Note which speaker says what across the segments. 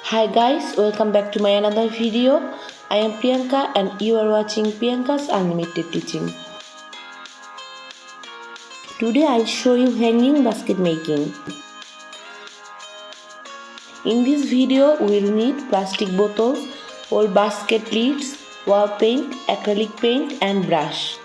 Speaker 1: Hi guys, welcome back to my another video. I am Priyanka and you are watching Priyanka's Unlimited Teaching. Today I'll show you hanging basket making. In this video we will need plastic bottles, old basket lids, wall paint, acrylic paint and brush.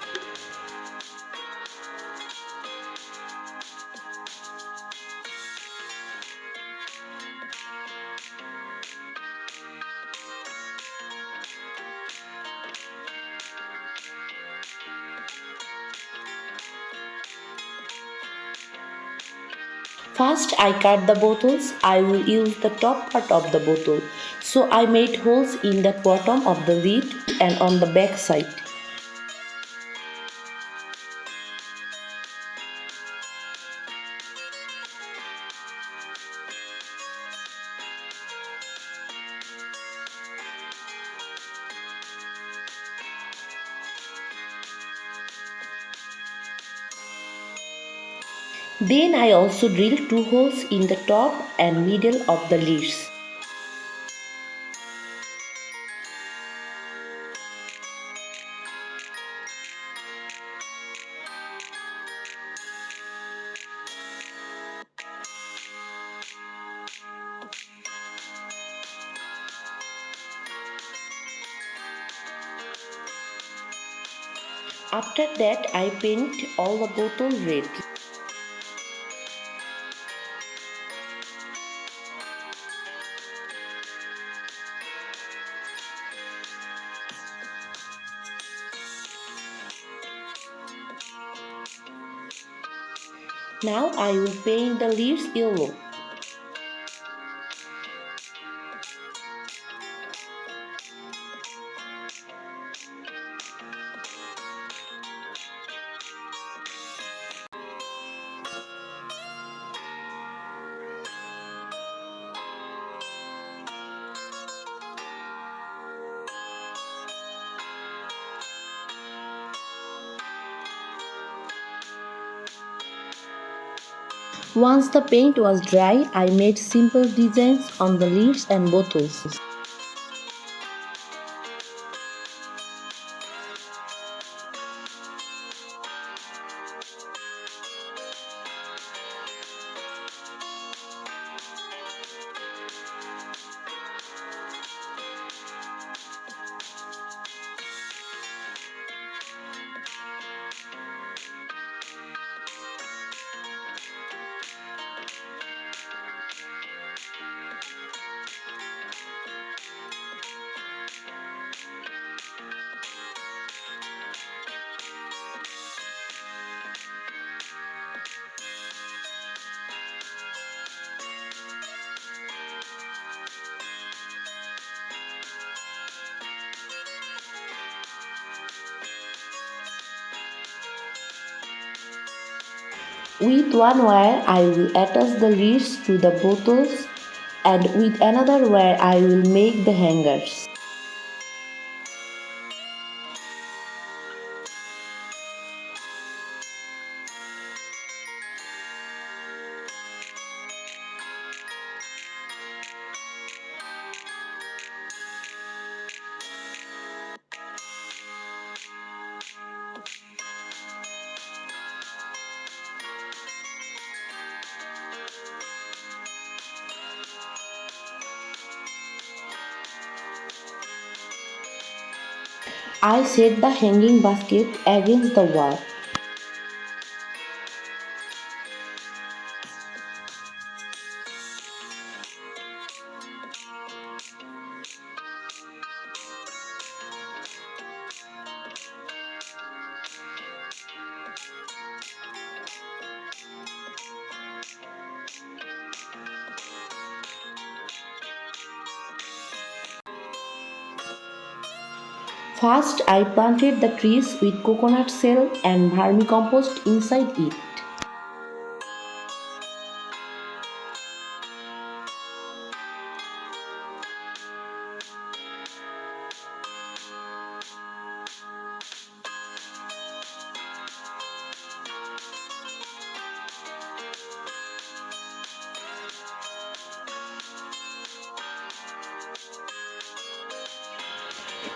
Speaker 1: First I cut the bottles. I will use the top part of the bottle. So I made holes in the bottom of the lid and on the back side. Then I also drilled two holes in the top and middle of the lids. After that I paint all the bottle red. Now I will paint the leaves yellow. Once the paint was dry, I made simple designs on the leaves and bottles. With one wire I will attach the leaves to the bottles and with another wire I will make the hangers. I set the hanging basket against the wall. First, I planted the trees with coconut shell and vermicompost inside it.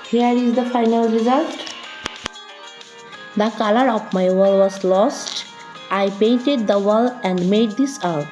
Speaker 1: Here is the final result. The color of my wall was lost. I painted the wall and made this art.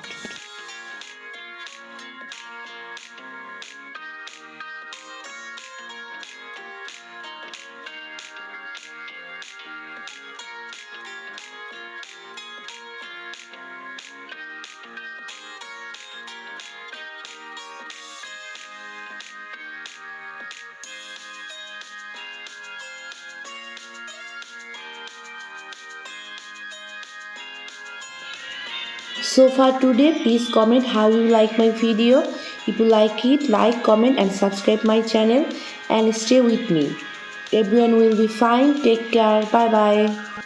Speaker 1: So for today, please comment how you like my video. If you like it, like, comment and subscribe my channel and stay with me. Everyone will be fine. Take care. Bye bye.